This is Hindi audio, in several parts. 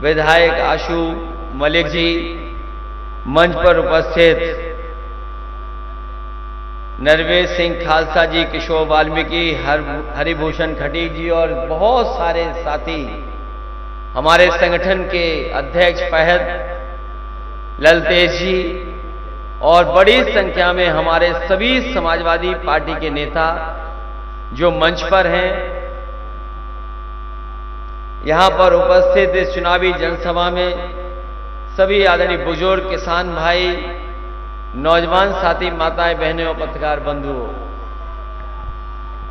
विधायक आशु मलिक जी, मंच पर उपस्थित नरवेश सिंह खालसा जी, किशोर वाल्मीकि, हरिभूषण खटीक जी और बहुत सारे साथी, हमारे संगठन के अध्यक्ष फहद ललतेज जी और बड़ी संख्या में हमारे सभी समाजवादी पार्टी के नेता जो मंच पर हैं। यहां पर उपस्थित इस चुनावी जनसभा में सभी आदरणीय बुजुर्ग, किसान भाई, नौजवान साथी, माताएं, बहनें और पत्रकार बंधुओं,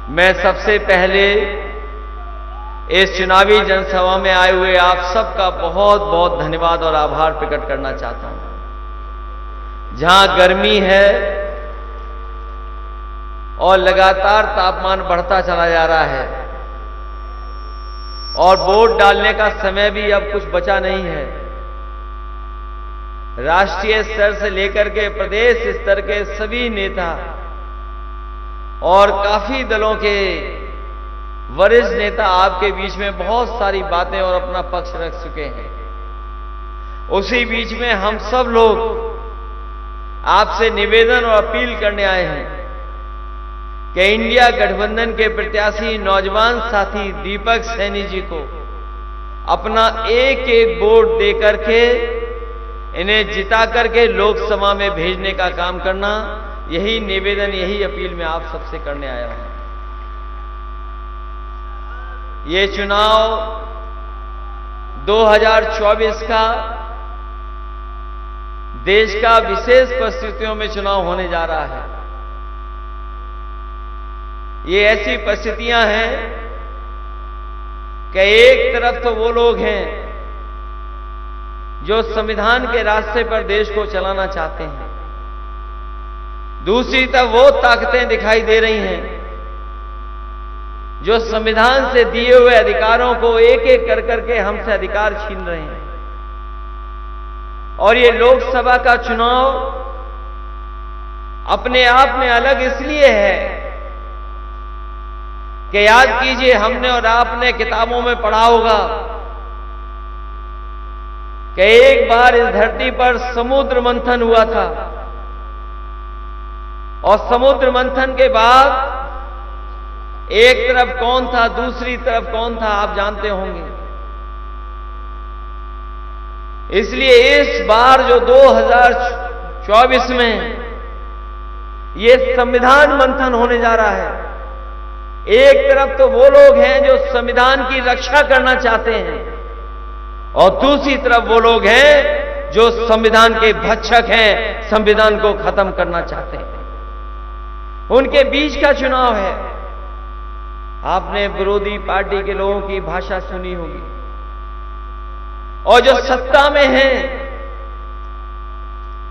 मैं सबसे पहले इस चुनावी जनसभा में आए हुए आप सबका बहुत बहुत धन्यवाद और आभार प्रकट करना चाहता हूं। जहां गर्मी है और लगातार तापमान बढ़ता चला जा रहा है और वोट डालने का समय भी अब कुछ बचा नहीं है, राष्ट्रीय स्तर से लेकर के प्रदेश स्तर के सभी नेता और काफी दलों के वरिष्ठ नेता आपके बीच में बहुत सारी बातें और अपना पक्ष रख चुके हैं। उसी बीच में हम सब लोग आपसे निवेदन और अपील करने आए हैं कि इंडिया गठबंधन के प्रत्याशी नौजवान साथी दीपक सैनी जी को अपना एक एक वोट देकर के इन्हें जिता करके लोकसभा में भेजने का काम करना, यही निवेदन, यही अपील मैं आप सबसे करने आया हूं। ये चुनाव 2024 का देश का विशेष परिस्थितियों में चुनाव होने जा रहा है। ये ऐसी परिस्थितियां हैं कि एक तरफ तो वो लोग हैं जो संविधान के रास्ते पर देश को चलाना चाहते हैं, दूसरी तरफ वो ताकतें दिखाई दे रही हैं जो संविधान से दिए हुए अधिकारों को एक एक कर करके हमसे अधिकार छीन रहे हैं। और ये लोकसभा का चुनाव अपने आप में अलग इसलिए है कि याद कीजिए, हमने और आपने किताबों में पढ़ा होगा कि एक बार इस धरती पर समुद्र मंथन हुआ था और समुद्र मंथन के बाद एक तरफ कौन था, दूसरी तरफ कौन था, आप जानते होंगे। इसलिए इस बार जो 2024 में ये संविधान मंथन होने जा रहा है, एक तरफ तो वो लोग हैं जो संविधान की रक्षा करना चाहते हैं और दूसरी तरफ वो लोग हैं जो संविधान के भक्षक हैं, संविधान को खत्म करना चाहते हैं। उनके बीच का चुनाव है। आपने विरोधी पार्टी के लोगों की भाषा सुनी होगी और जो सत्ता में हैं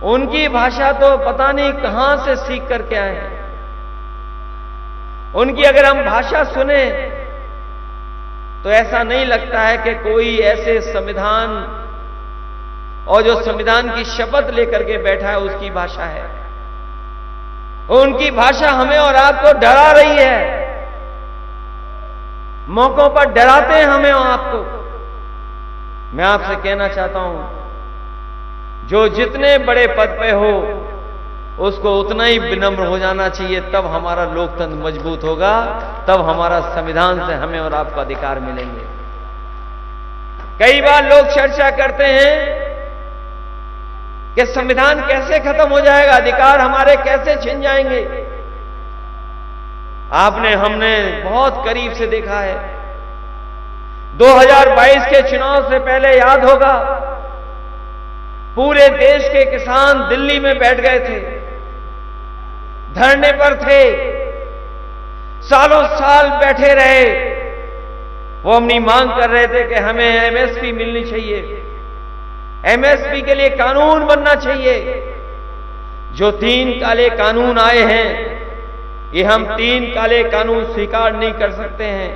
उनकी भाषा तो पता नहीं कहां से सीख करके आए हैं। उनकी अगर हम भाषा सुने तो ऐसा नहीं लगता है कि कोई ऐसे संविधान और जो संविधान की शपथ लेकर के बैठा है उसकी भाषा है। उनकी भाषा हमें और आपको डरा रही है, मौकों पर डराते हैं हमें और आपको। मैं आपसे कहना चाहता हूं, जो जितने बड़े पद पे हो उसको उतना ही विनम्र हो जाना चाहिए, तब हमारा लोकतंत्र मजबूत होगा, तब हमारा संविधान से हमें और आपको अधिकार मिलेंगे। कई बार लोग चर्चा करते हैं कि संविधान कैसे खत्म हो जाएगा, अधिकार हमारे कैसे छिन जाएंगे। आपने, हमने बहुत करीब से देखा है। 2022 के चुनाव से पहले याद होगा, पूरे देश के किसान दिल्ली में बैठ गए थे, धरने पर थे, सालों साल बैठे रहे। वो अपनी मांग कर रहे थे कि हमें एमएसपी मिलनी चाहिए, एमएसपी के लिए कानून बनना चाहिए। जो 3 काले कानून आए हैं, ये हम 3 काले कानून स्वीकार नहीं कर सकते हैं।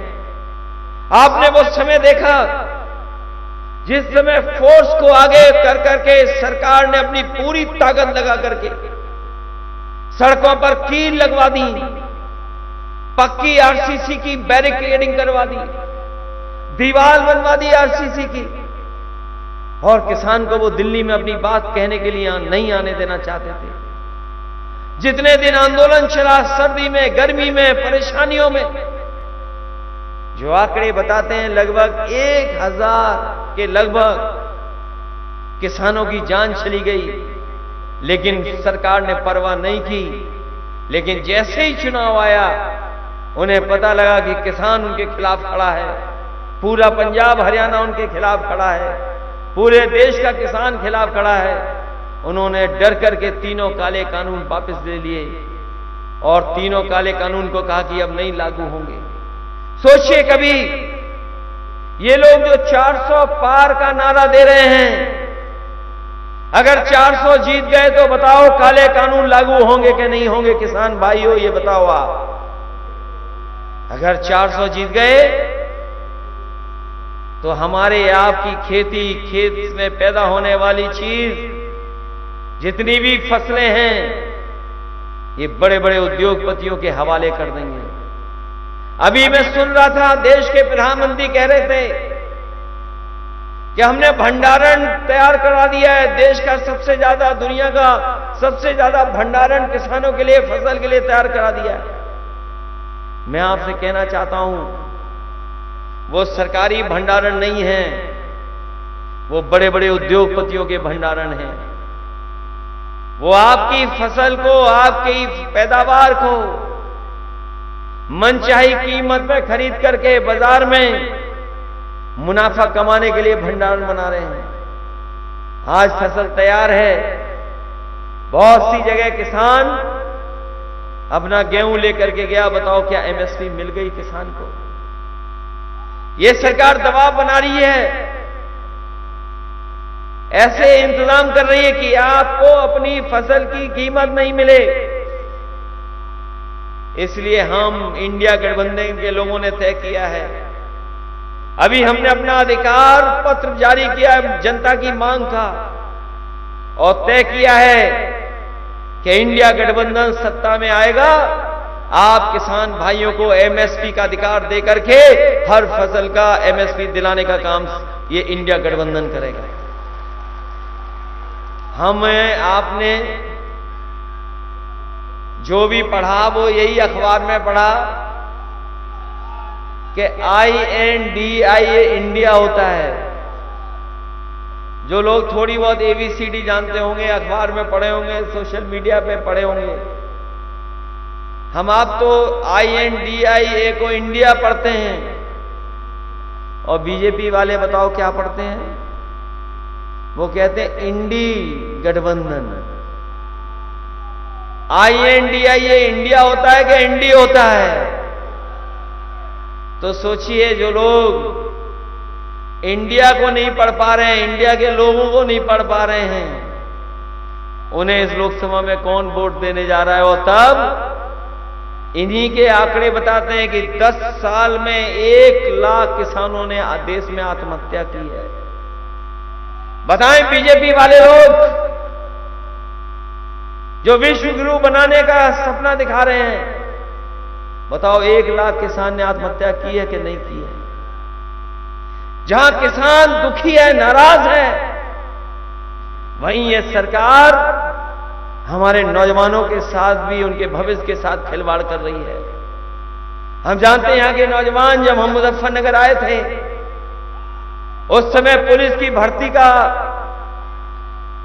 आपने वो समय देखा जिस समय फोर्स को आगे कर करके सरकार ने अपनी पूरी ताकत लगा करके सड़कों पर कील लगवा दी, पक्की आरसीसी की बैरिकेडिंग करवा दी, दीवार बनवा दी आरसीसी की, और किसान को वो दिल्ली में अपनी बात कहने के लिए नहीं आने देना चाहते थे। जितने दिन आंदोलन चला, सर्दी में, गर्मी में, परेशानियों में, जो आंकड़े बताते हैं लगभग 1000 के लगभग किसानों की जान चली गई, लेकिन सरकार ने परवाह नहीं की। लेकिन जैसे ही चुनाव आया, उन्हें पता लगा कि किसान उनके खिलाफ खड़ा है, पूरा पंजाब हरियाणा उनके खिलाफ खड़ा है, पूरे देश का किसान खिलाफ खड़ा है। उन्होंने डर करके तीनों काले कानून वापस ले लिए और तीनों काले कानून को कहा कि अब नहीं लागू होंगे। सोचिए कभी ये लोग जो 400 पार का नारा दे रहे हैं, अगर 400 जीत गए तो बताओ काले कानून लागू होंगे कि नहीं होंगे? किसान भाइयों ये बताओ आप। अगर 400 जीत गए तो हमारे आपकी खेती, खेत में पैदा होने वाली चीज, जितनी भी फसलें हैं, ये बड़े बड़े उद्योगपतियों के हवाले कर देंगे। अभी मैं सुन रहा था, देश के प्रधानमंत्री कह रहे थे कि हमने भंडारण तैयार करा दिया है, देश का सबसे ज्यादा, दुनिया का सबसे ज्यादा भंडारण किसानों के लिए, फसल के लिए तैयार करा दिया है। मैं आपसे कहना चाहता हूं, वो सरकारी भंडारण नहीं है, वो बड़े बड़े उद्योगपतियों के भंडारण हैं। वो आपकी फसल को, आपकी पैदावार को मनचाही कीमत पर खरीद करके बाजार में मुनाफा कमाने के लिए भंडारण बना रहे हैं। आज फसल तैयार है, बहुत सी जगह किसान अपना गेहूं लेकर के गया, बताओ क्या एमएसपी मिल गई किसान को? यह सरकार दबाव बना रही है, ऐसे इंतजाम कर रही है कि आपको अपनी फसल की कीमत नहीं मिले। इसलिए हम इंडिया गठबंधन के लोगों ने तय किया है, अभी हमने अपना अधिकार पत्र जारी किया है जनता की मांग का, और तय किया है कि इंडिया गठबंधन सत्ता में आएगा, आप किसान भाइयों को एमएसपी का अधिकार देकर के हर फसल का एमएसपी दिलाने का काम ये इंडिया गठबंधन करेगा। हमें आपने जो भी पढ़ा वो यही अखबार में पढ़ा कि INDIA इंडिया होता है। जो लोग थोड़ी बहुत ABCD जानते होंगे, अखबार में पढ़े होंगे, सोशल मीडिया पे पढ़े होंगे। हम आप तो INDIA को इंडिया पढ़ते हैं, और बीजेपी वाले बताओ क्या पढ़ते हैं? वो कहते हैं इंडी गठबंधन। INDIA इंडिया होता है कि इंडी होता है? तो सोचिए, जो लोग इंडिया को नहीं पढ़ पा रहे हैं, इंडिया के लोगों को नहीं पढ़ पा रहे हैं, उन्हें इस लोकसभा में कौन वोट देने जा रहा है? और तब इन्हीं के आंकड़े बताते हैं कि 10 साल में 1 लाख किसानों ने देश में आत्महत्या की है। बताएं बीजेपी वाले लोग जो विश्व गुरु बनाने का सपना दिखा रहे हैं, बताओ 1 लाख किसान ने आत्महत्या की है कि नहीं की है? जहां किसान दुखी है, नाराज है, वहीं ये सरकार हमारे नौजवानों के साथ भी, उनके भविष्य के साथ खिलवाड़ कर रही है। हम जानते हैं यहां के नौजवान, जब हम मुजफ्फरनगर आए थे, उस समय पुलिस की भर्ती का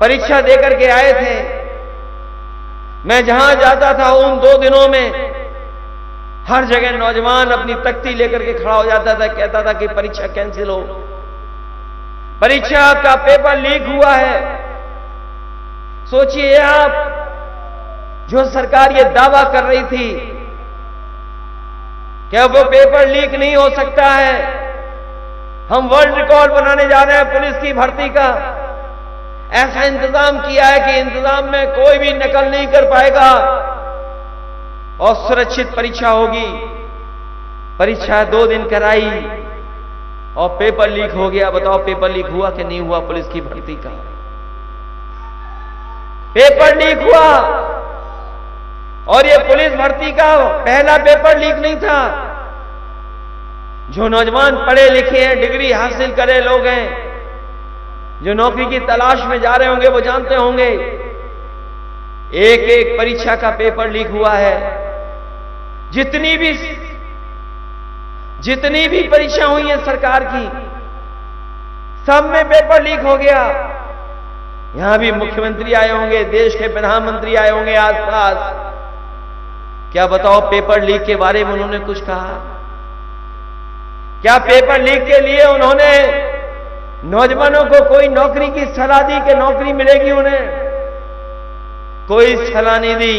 परीक्षा देकर के आए थे। मैं जहां जाता था उन 2 दिनों में हर जगह नौजवान अपनी तख्ती लेकर के खड़ा हो जाता था, कहता था कि परीक्षा कैंसिल हो, परीक्षा का पेपर लीक हुआ है। सोचिए आप, जो सरकार ये दावा कर रही थी कि अब वो पेपर लीक नहीं हो सकता है, हम वर्ल्ड रिकॉर्ड बनाने जा रहे हैं पुलिस की भर्ती का, ऐसा इंतजाम किया है कि इंतजाम में कोई भी नकल नहीं कर पाएगा और सुरक्षित परीक्षा होगी। परीक्षा 2 दिन कराई और पेपर लीक हो गया। बताओ पेपर लीक हुआ कि नहीं हुआ? पुलिस की भर्ती का पेपर लीक हुआ, और ये पुलिस भर्ती का पहला पेपर लीक नहीं था। जो नौजवान पढ़े लिखे हैं, डिग्री हासिल करे लोग हैं, जो नौकरी की तलाश में जा रहे होंगे वो जानते होंगे, एक एक परीक्षा का पेपर लीक हुआ है। जितनी भी परीक्षा हुई है सरकार की, सब में पेपर लीक हो गया। यहां भी मुख्यमंत्री आए होंगे, देश के प्रधानमंत्री आए होंगे आसपास। क्या बताओ पेपर लीक के बारे में उन्होंने कुछ कहा? क्या पेपर लीक के लिए उन्होंने नौजवानों को कोई नौकरी की सलाह दी कि नौकरी मिलेगी उन्हें? कोई सलाह नहीं दी।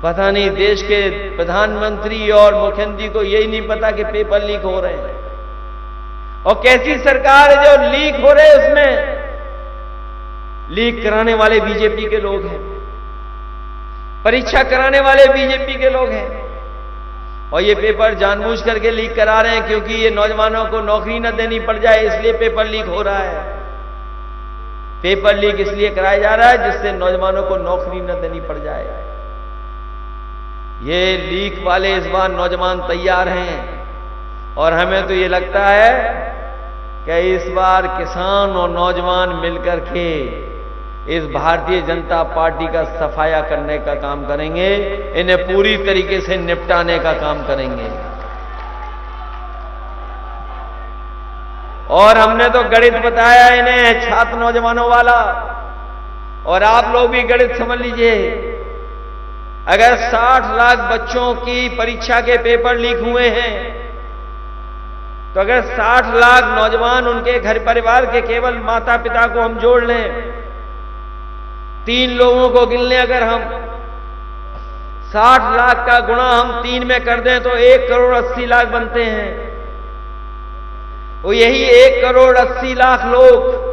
पता नहीं देश के प्रधानमंत्री और मुख्यमंत्री को यही नहीं पता कि पेपर लीक हो रहे हैं। और कैसी सरकार है जो लीक हो रहे हैं, उसमें लीक कराने वाले बीजेपी के लोग हैं, परीक्षा कराने वाले बीजेपी के लोग हैं। और ये पेपर जानबूझ करके लीक करा रहे हैं क्योंकि ये नौजवानों को नौकरी न देनी पड़ जाए, इसलिए पेपर लीक हो रहा है। पेपर लीक इसलिए कराया जा रहा है जिससे नौजवानों को नौकरी न देनी पड़ जाए। ये लीक वाले इस बार नौजवान तैयार हैं और हमें तो ये लगता है कि इस बार किसान और नौजवान मिलकर के इस भारतीय जनता पार्टी का सफाया करने का काम करेंगे, इन्हें पूरी तरीके से निपटाने का काम करेंगे। और हमने तो गणित बताया इन्हें, छात्र नौजवानों वाला, और आप लोग भी गणित समझ लीजिए। अगर 60 लाख बच्चों की परीक्षा के पेपर लीक हुए हैं, तो अगर 60 लाख नौजवान, उनके घर परिवार के केवल माता पिता को हम जोड़ लें, 3 लोगों को गिन लें, अगर हम 60 लाख का गुणा हम 3 में कर दें तो 1 करोड़ 80 लाख बनते हैं। वो यही 1 करोड़ 80 लाख लोग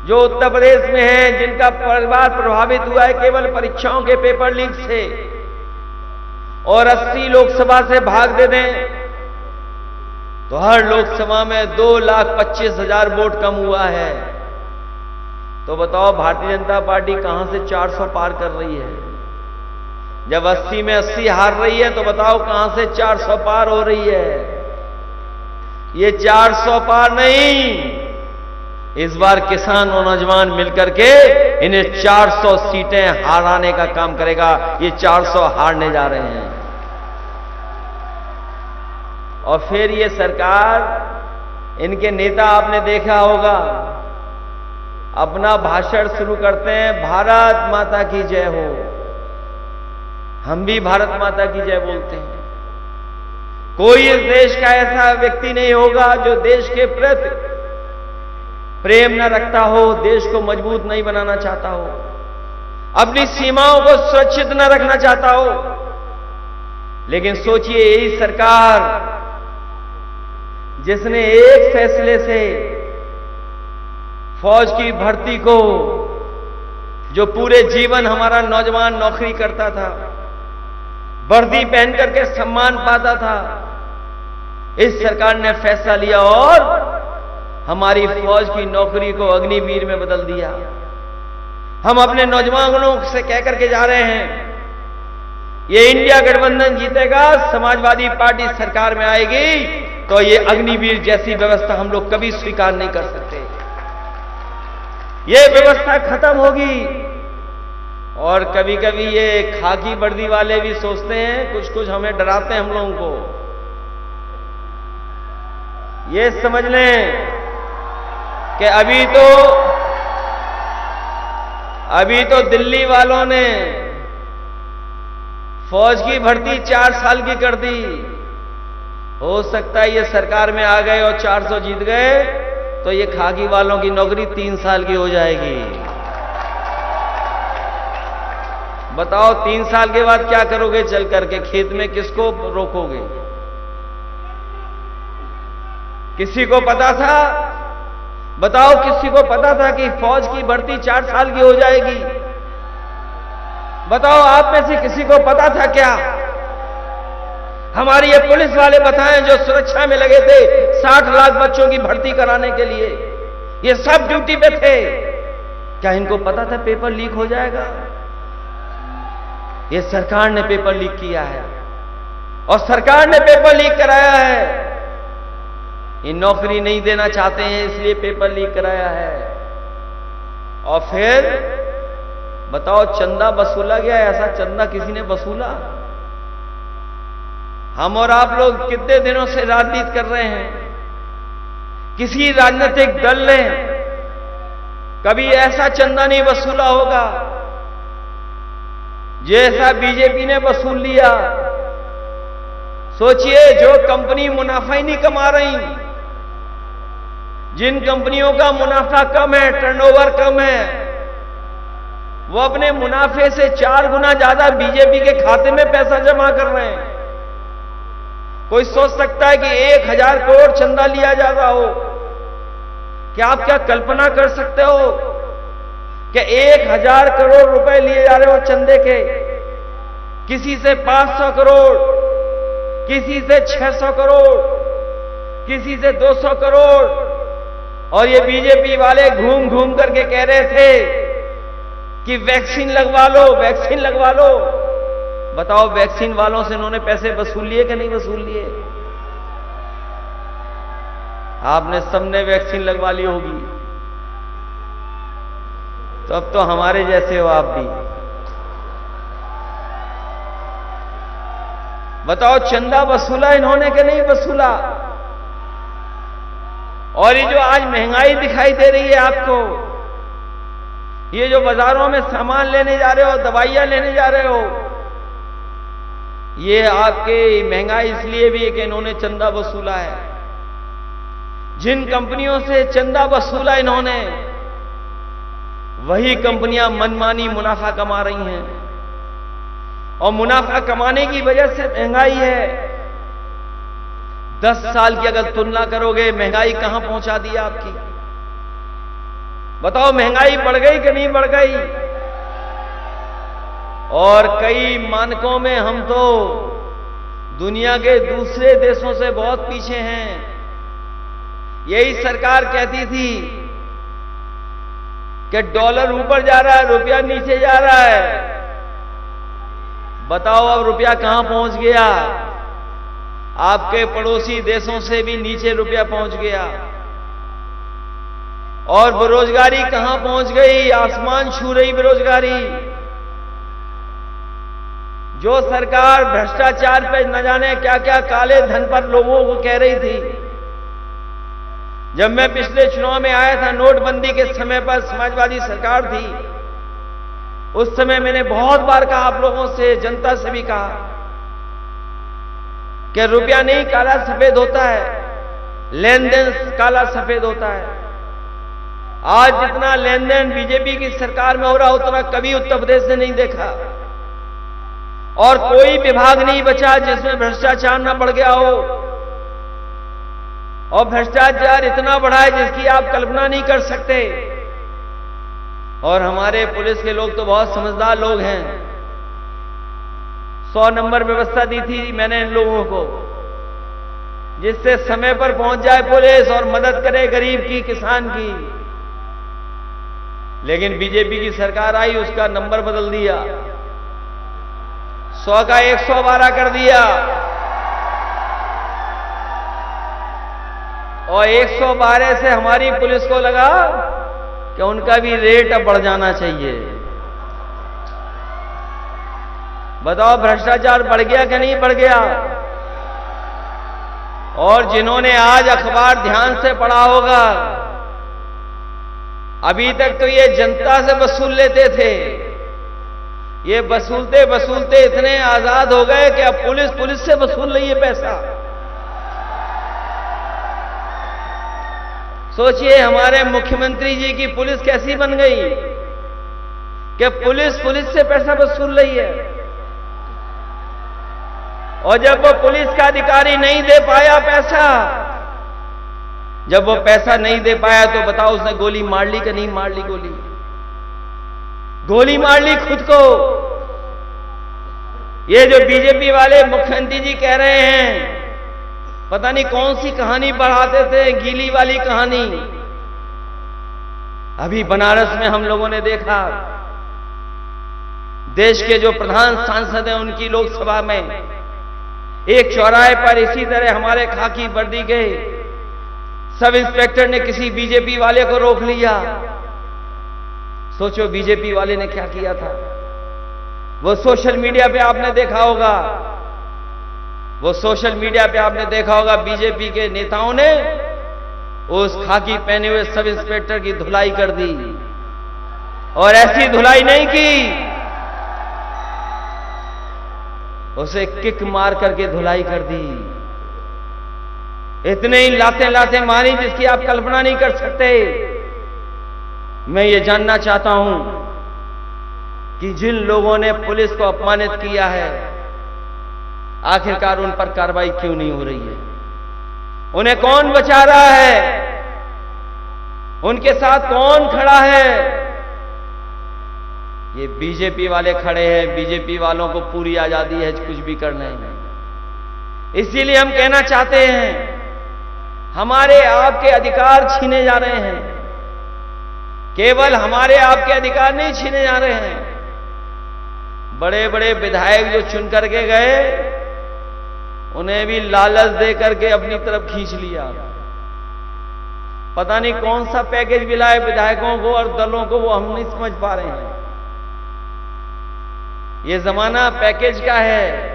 जो उत्तर प्रदेश में हैं, जिनका परिवार प्रभावित हुआ है केवल परीक्षाओं के पेपर लीक से, और 80 लोकसभा से भाग दे दें तो हर लोकसभा में 2,25,000 वोट कम हुआ है। तो बताओ भारतीय जनता पार्टी कहां से 400 पार कर रही है? जब 80 में 80 हार रही है तो बताओ कहां से 400 पार हो रही है? ये 400 पार नहीं, इस बार किसान और नौजवान मिलकर के इन्हें 400 सीटें हाराने का काम करेगा। ये 400 हारने जा रहे हैं। और फिर ये सरकार, इनके नेता आपने देखा होगा, अपना भाषण शुरू करते हैं, भारत माता की जय हो। हम भी भारत माता की जय बोलते हैं। कोई इस देश का ऐसा व्यक्ति नहीं होगा जो देश के प्रति प्रेम न रखता हो, देश को मजबूत नहीं बनाना चाहता हो, अपनी सीमाओं को सुरक्षित न रखना चाहता हो। लेकिन सोचिए, यही सरकार जिसने एक फैसले से फौज की भर्ती को, जो पूरे जीवन हमारा नौजवान नौकरी करता था, वर्दी पहन करके सम्मान पाता था, इस सरकार ने फैसला लिया और हमारी फौज की नौकरी को अग्निवीर में बदल दिया। हम अपने नौजवानों से कह करके जा रहे हैं, ये इंडिया गठबंधन जीतेगा, समाजवादी पार्टी सरकार में आएगी, तो ये अग्निवीर जैसी व्यवस्था हम लोग कभी स्वीकार नहीं कर सकते। ये व्यवस्था खत्म होगी। और कभी कभी ये खाकी वर्दी वाले भी सोचते हैं, कुछ कुछ हमें डराते हैं हम लोगों को। ये समझ लें कि अभी तो दिल्ली वालों ने फौज की भर्ती 4 साल की कर दी। हो सकता है ये सरकार में आ गए और 400 जीत गए तो ये खाकी वालों की नौकरी 3 साल की हो जाएगी। बताओ 3 साल के बाद क्या करोगे? चल करके खेत में किसको रोकोगे? किसी को पता था? बताओ, किसी को पता था कि फौज की भर्ती 4 साल की हो जाएगी? बताओ, आप में से किसी को पता था क्या? हमारे ये पुलिस वाले बताएं जो सुरक्षा में लगे थे 60 लाख बच्चों की भर्ती कराने के लिए, ये सब ड्यूटी पे थे, क्या इनको पता था पेपर लीक हो जाएगा? ये सरकार ने पेपर लीक किया है और सरकार ने पेपर लीक कराया है। ये नौकरी नहीं देना चाहते हैं इसलिए पेपर लीक कराया है। और फिर बताओ चंदा वसूला गया, ऐसा चंदा किसी ने वसूला? हम और आप लोग कितने दिनों से राजनीति कर रहे हैं, किसी राजनीतिक दल ने कभी ऐसा चंदा नहीं वसूला होगा जैसा बीजेपी ने वसूल लिया। सोचिए, जो कंपनी मुनाफा ही नहीं कमा रही, जिन कंपनियों का मुनाफा कम है, टर्नओवर कम है, वो अपने मुनाफे से 4 गुना ज्यादा बीजेपी के खाते में पैसा जमा कर रहे हैं। कोई सोच सकता है कि 1000 करोड़ चंदा लिया जा रहा हो? क्या आप क्या कल्पना कर सकते हो कि 1000 करोड़ रुपए लिए जा रहे हो चंदे के? किसी से 500 करोड़, किसी से 600 करोड़, किसी से 200 करोड़। और ये बीजेपी वाले घूम घूम करके कह रहे थे कि वैक्सीन लगवा लो, वैक्सीन लगवा लो। बताओ, वैक्सीन वालों से इन्होंने पैसे वसूल लिए कि नहीं वसूल लिए? आपने सबने वैक्सीन लगवा ली होगी, तो अब तो हमारे जैसे हो आप भी। बताओ, चंदा वसूला इन्होंने कि नहीं वसूला? और ये जो आज महंगाई दिखाई दे रही है आपको, ये जो बाजारों में सामान लेने जा रहे हो, दवाइयां लेने जा रहे हो, ये आपके महंगाई इसलिए भी है कि इन्होंने चंदा वसूला है। जिन कंपनियों से चंदा वसूला इन्होंने, वही कंपनियां मनमानी मुनाफा कमा रही हैं। और मुनाफा कमाने की वजह से महंगाई है। 10 साल की अगर तुलना करोगे, महंगाई कहां पहुंचा दी आपकी? बताओ, महंगाई बढ़ गई कि नहीं बढ़ गई? और कई मानकों में हम तो दुनिया के दूसरे देशों से बहुत पीछे हैं। यही सरकार कहती थी कि डॉलर ऊपर जा रहा है, रुपया नीचे जा रहा है। बताओ, अब रुपया कहां पहुंच गया? आपके पड़ोसी देशों से भी नीचे रुपया पहुंच गया। और बेरोजगारी कहां पहुंच गई? आसमान छू रही बेरोजगारी। जो सरकार भ्रष्टाचार पे न जाने क्या क्या काले धन पर लोगों को कह रही थी, जब मैं पिछले चुनाव में आया था, नोटबंदी के समय पर समाजवादी सरकार थी, उस समय मैंने बहुत बार कहा, आप लोगों से, जनता से भी कहा कि रुपया नहीं काला सफेद होता है, लेन देन काला सफेद होता है। आज जितना लेन देन बीजेपी की सरकार में हो रहा, उतना कभी उत्तर प्रदेश ने नहीं देखा। और कोई विभाग नहीं बचा जिसमें भ्रष्टाचार ना बढ़ गया हो। और भ्रष्टाचार इतना बढ़ा है जिसकी आप कल्पना नहीं कर सकते। और हमारे पुलिस के लोग तो बहुत समझदार लोग हैं। 100 नंबर व्यवस्था दी थी मैंने इन लोगों को, जिससे समय पर पहुंच जाए पुलिस और मदद करे गरीब की, किसान की। लेकिन बीजेपी की सरकार आई, उसका नंबर बदल दिया, 100 का 112 कर दिया। और 112 से हमारी पुलिस को लगा कि उनका भी रेट अब बढ़ जाना चाहिए। बताओ, भ्रष्टाचार बढ़ गया कि नहीं बढ़ गया? और जिन्होंने आज अखबार ध्यान से पढ़ा होगा, अभी तक तो ये जनता से वसूल लेते थे, ये वसूलते वसूलते इतने आजाद हो गए कि अब पुलिस से वसूल रही है पैसा। सोचिए, हमारे मुख्यमंत्री जी की पुलिस कैसी बन गई कि पुलिस से पैसा वसूल रही है। और जब वो पुलिस का अधिकारी नहीं दे पाया पैसा, जब वो पैसा नहीं दे पाया, तो बताओ उसने गोली मार ली कि नहीं मार ली? गोली मार ली खुद को। ये जो बीजेपी वाले मुख्यमंत्री जी कह रहे हैं, पता नहीं कौन सी कहानी पढ़ाते थे, गीली वाली कहानी। अभी बनारस में हम लोगों ने देखा, देश के जो प्रधान सांसद हैं उनकी लोकसभा में एक चौराहे पर इसी तरह हमारे खाकी वर्दी के सब इंस्पेक्टर ने किसी बीजेपी वाले को रोक लिया। सोचो बीजेपी वाले ने क्या किया था। वो सोशल मीडिया पे आपने देखा होगा, बीजेपी के नेताओं ने उस खाकी पहने हुए सब इंस्पेक्टर की धुलाई कर दी। और ऐसी धुलाई नहीं की, उसे किक मार करके धुलाई कर दी। इतने ही लाते मारी जिसकी आप कल्पना नहीं कर सकते। मैं ये जानना चाहता हूं कि जिन लोगों ने पुलिस को अपमानित किया है, आखिरकार उन पर कार्रवाई क्यों नहीं हो रही है? उन्हें कौन बचा रहा है? उनके साथ कौन खड़ा है? ये बीजेपी वाले खड़े हैं। बीजेपी वालों को पूरी आजादी है कुछ भी करने में। इसीलिए हम कहना चाहते हैं, हमारे आपके अधिकार छीने जा रहे हैं। केवल हमारे आपके अधिकार नहीं छीने जा रहे हैं, बड़े बड़े विधायक जो चुन करके गए, उन्हें भी लालच दे करके अपनी तरफ खींच लिया। पता नहीं कौन सा पैकेज मिला है विधायकों को और दलों को, वो हम नहीं समझ पा रहे हैं। ये जमाना पैकेज का है।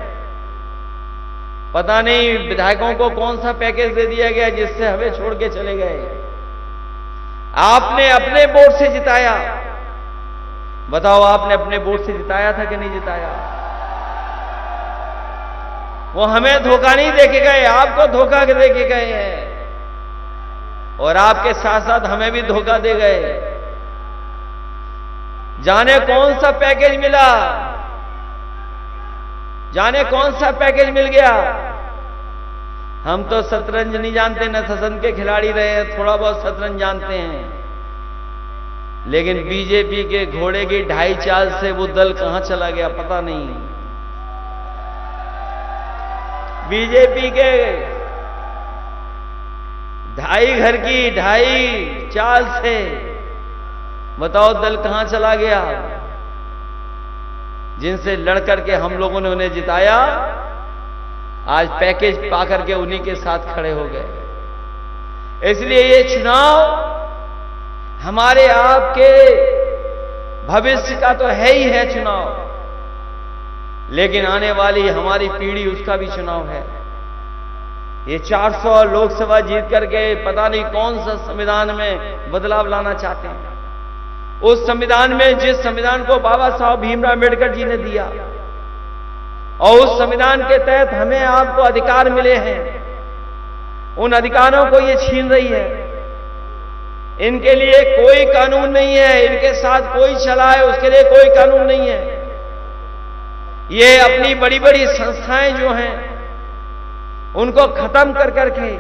पता नहीं विधायकों को कौन सा पैकेज दे दिया गया जिससे हमें छोड़ के चले गए। आपने अपने वोट से जिताया, बताओ आपने अपने वोट से जिताया था कि नहीं जिताया? वो हमें धोखा नहीं दे के गए, आपको धोखा दे के गए हैं। और आपके साथ साथ हमें भी धोखा दे गए। जाने कौन सा पैकेज मिला, जाने कौन सा पैकेज मिल गया। हम तो शतरंज नहीं जानते, न शतरंज के खिलाड़ी रहे हैं, थोड़ा बहुत शतरंज जानते हैं। लेकिन बीजेपी के घोड़े की ढाई चाल से वो दल कहां चला गया पता नहीं। बीजेपी के ढाई घर की ढाई चाल से बताओ दल कहां चला गया। जिनसे लड़कर के हम लोगों ने उन्हें जिताया, आज पैकेज पाकर के उन्हीं के साथ खड़े हो गए। इसलिए ये चुनाव हमारे आपके भविष्य का तो है ही है चुनाव, लेकिन आने वाली हमारी पीढ़ी उसका भी चुनाव है। ये 400 लोकसभा जीत करके पता नहीं कौन सा संविधान में बदलाव लाना चाहते हैं। उस संविधान में, जिस संविधान को बाबा साहब भीमराव अम्बेडकर जी ने दिया, और उस संविधान के तहत हमें आपको अधिकार मिले हैं, उन अधिकारों को ये छीन रही है। इनके लिए कोई कानून नहीं है, इनके साथ कोई चला है उसके लिए कोई कानून नहीं है। ये अपनी बड़ी बड़ी संस्थाएं जो हैं उनको खत्म कर करके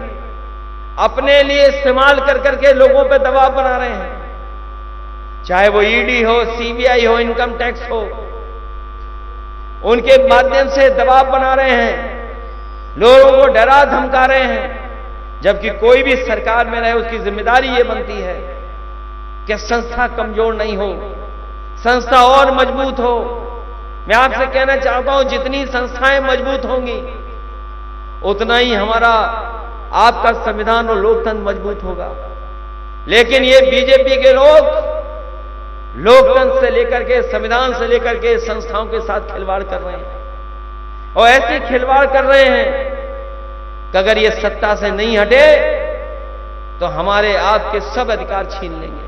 अपने लिए इस्तेमाल कर करके लोगों पे दबाव बना रहे हैं। चाहे वो ईडी हो, सीबीआई हो, इनकम टैक्स हो, उनके माध्यम से दबाव बना रहे हैं, लोगों को डरा धमका रहे हैं। जबकि कोई भी सरकार में रहे उसकी जिम्मेदारी ये बनती है कि संस्था कमजोर नहीं हो, संस्था और मजबूत हो। मैं आपसे कहना चाहता हूं, जितनी संस्थाएं मजबूत होंगी उतना ही हमारा आपका संविधान और लोकतंत्र मजबूत होगा। लेकिन ये बीजेपी के लोग लोकतंत्र से लेकर के, संविधान से लेकर के संस्थाओं के साथ खिलवाड़ कर रहे हैं। और ऐसी खिलवाड़ कर रहे हैं कि अगर ये सत्ता से नहीं हटे तो हमारे आपके सब अधिकार छीन लेंगे।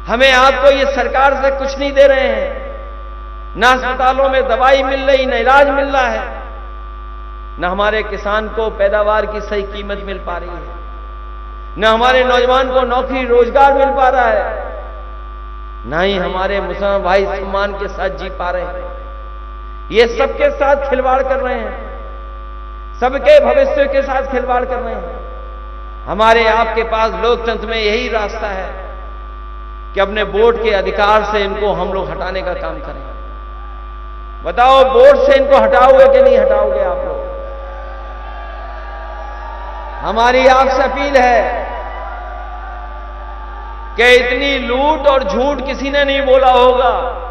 हमें आपको ये सरकार से कुछ नहीं दे रहे हैं। ना अस्पतालों में दवाई मिल रही, ना इलाज मिल रहा है, ना हमारे किसान को पैदावार की सही कीमत मिल पा रही है, ना हमारे नौजवान को नौकरी रोजगार मिल पा रहा है, ना ही हमारे मुसलमान भाई सम्मान के साथ जी पा रहे हैं। ये सबके साथ खिलवाड़ कर रहे हैं, सबके भविष्य के साथ खिलवाड़ कर रहे हैं। हमारे आपके पास लोकतंत्र में यही रास्ता है कि अपने वोट के अधिकार से इनको हम लोग हटाने का काम करें। बताओ, वोट से इनको हटाओगे कि नहीं हटाओगे आप लोग? हमारी आपसे अपील है कि इतनी लूट और झूठ किसी ने नहीं बोला होगा,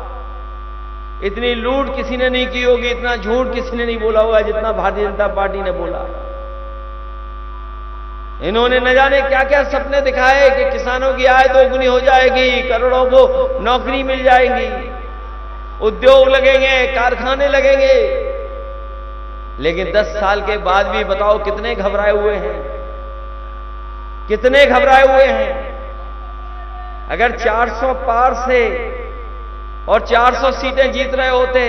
इतनी लूट किसी ने नहीं की होगी, इतना झूठ किसी ने नहीं बोला होगा जितना भारतीय जनता पार्टी ने बोला। इन्होंने न जाने क्या क्या सपने दिखाए कि किसानों की आय दोगुनी हो जाएगी, करोड़ों को नौकरी मिल जाएगी, उद्योग लगेंगे, कारखाने लगेंगे। लेकिन 10 साल के बाद भी बताओ कितने घबराए हुए हैं, कितने घबराए हुए हैं। अगर 400 पार से और 400 सीटें जीत रहे होते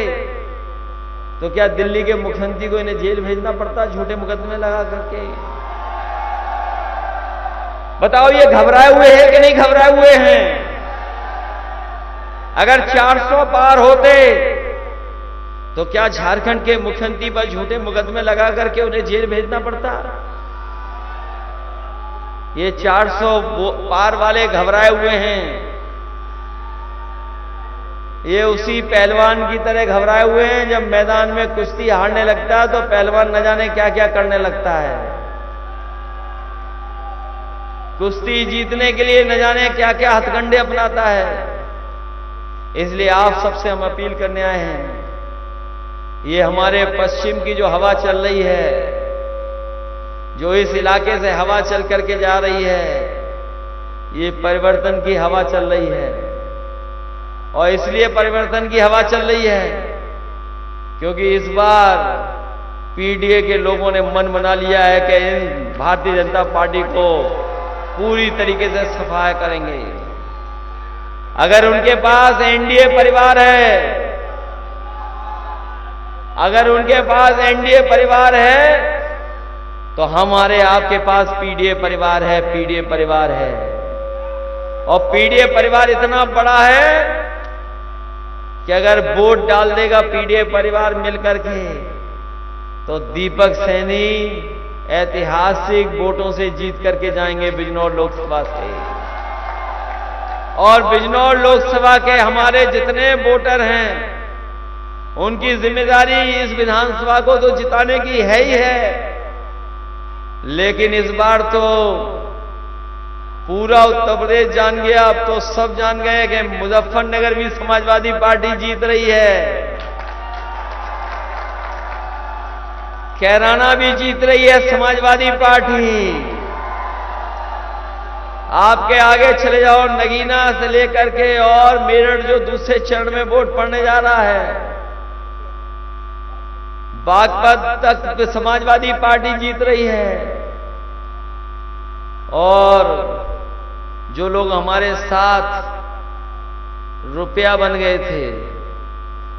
तो क्या दिल्ली के मुख्यमंत्री को इन्हें जेल भेजना पड़ता झूठे मुकदमे लगा करके? बताओ ये घबराए हुए हैं कि नहीं घबराए हुए हैं? अगर 400 पार होते तो क्या झारखंड के मुख्यमंत्री पर झूठे मुकदमे लगा करके उन्हें जेल भेजना पड़ता? ये 400 पार वाले घबराए हुए हैं। ये उसी पहलवान की तरह घबराए हुए हैं, जब मैदान में कुश्ती हारने लगता है तो पहलवान न जाने क्या क्या करने लगता है। कुश्ती जीतने के लिए न जाने क्या क्या हथकंडे अपनाता है। इसलिए आप सबसे हम अपील करने आए हैं, ये हमारे पश्चिम की जो हवा चल रही है, जो इस इलाके से हवा चल करके जा रही है, ये परिवर्तन की हवा चल रही है। और इसलिए परिवर्तन की हवा चल रही है क्योंकि इस बार पीडीए के लोगों ने मन बना लिया है कि इन भारतीय जनता पार्टी को पूरी तरीके से सफाया करेंगे। अगर उनके पास एनडीए परिवार है, अगर उनके पास एनडीए परिवार है तो हमारे आपके पास पीडीए परिवार है, पीडीए परिवार है। और पीडीए परिवार इतना बड़ा है कि अगर वोट डाल देगा पीडीए परिवार मिलकर के तो दीपक सैनी ऐतिहासिक वोटों से जीत करके जाएंगे बिजनौर लोकसभा से। और बिजनौर लोकसभा के हमारे जितने वोटर हैं उनकी जिम्मेदारी इस विधानसभा को तो जिताने की है ही है, लेकिन इस बार तो पूरा उत्तर प्रदेश जान गया, अब तो सब जान गए कि मुजफ्फरनगर भी समाजवादी पार्टी जीत रही है, कैराना भी जीत रही है समाजवादी पार्टी। आपके आगे चले जाओ, नगीना से लेकर के और मेरठ जो दूसरे चरण में वोट पड़ने जा रहा है, बागपत तक समाजवादी पार्टी जीत रही है। और जो लोग हमारे साथ रुपया बन गए थे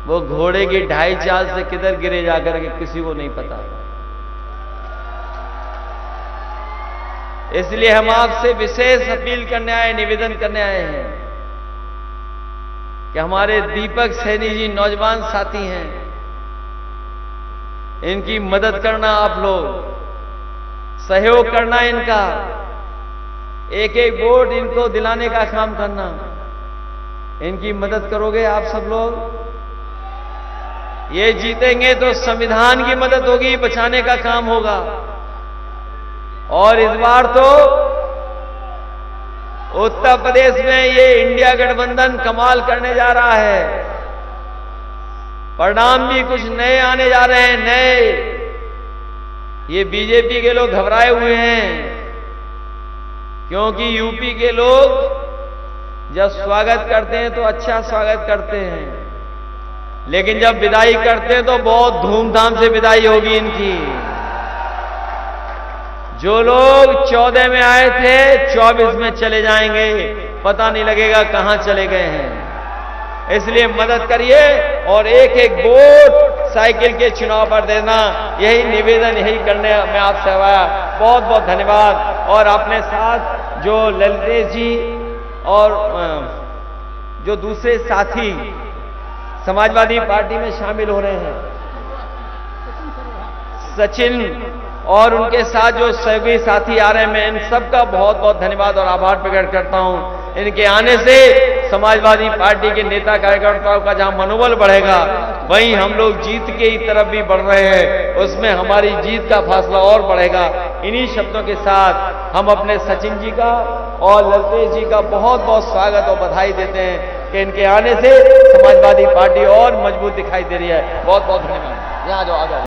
वो घोड़े की 2.5 चाल से किधर गिरे जाकर के किसी को नहीं पता। इसलिए हम आपसे विशेष अपील करने आए, निवेदन करने आए हैं कि हमारे दीपक सैनी जी नौजवान साथी हैं, इनकी मदद करना, आप लोग सहयोग करना, इनका एक एक वोट इनको दिलाने का काम करना। इनकी मदद करोगे आप सब लोग? ये जीतेंगे तो संविधान की मदद होगी, बचाने का काम होगा। और इस बार तो उत्तर प्रदेश में ये इंडिया गठबंधन कमाल करने जा रहा है। परिणाम भी कुछ नए आने जा रहे हैं, नए। ये बीजेपी के लोग घबराए हुए हैं क्योंकि यूपी के लोग जब स्वागत करते हैं तो अच्छा स्वागत करते हैं, लेकिन जब विदाई करते हैं तो बहुत धूमधाम से विदाई होगी इनकी। जो लोग 14 में आए थे 24 में चले जाएंगे, पता नहीं लगेगा कहां चले गए हैं। इसलिए मदद करिए और एक एक वोट साइकिल के चुनाव पर देना, यही निवेदन, यही करने में आपसे आया। बहुत बहुत धन्यवाद। और अपने साथ जो ललितेश जी और जो दूसरे साथी समाजवादी पार्टी में शामिल हो रहे हैं, सचिन और उनके साथ जो सभी साथी आ रहे हैं, मैं इन सबका बहुत बहुत धन्यवाद और आभार प्रकट करता हूं। इनके आने से समाजवादी पार्टी के नेता कार्यकर्ताओं का जहां मनोबल बढ़ेगा, वहीं हम लोग जीत के ही तरफ भी बढ़ रहे हैं, उसमें हमारी जीत का फासला और बढ़ेगा। इन्हीं शब्दों के साथ हम अपने सचिन जी का और ललितेश जी का बहुत बहुत स्वागत और बधाई देते हैं कि इनके आने से समाजवादी पार्टी और मजबूत दिखाई दे रही है। बहुत बहुत धन्यवाद। यहाँ आ जाओ, आ जाओ।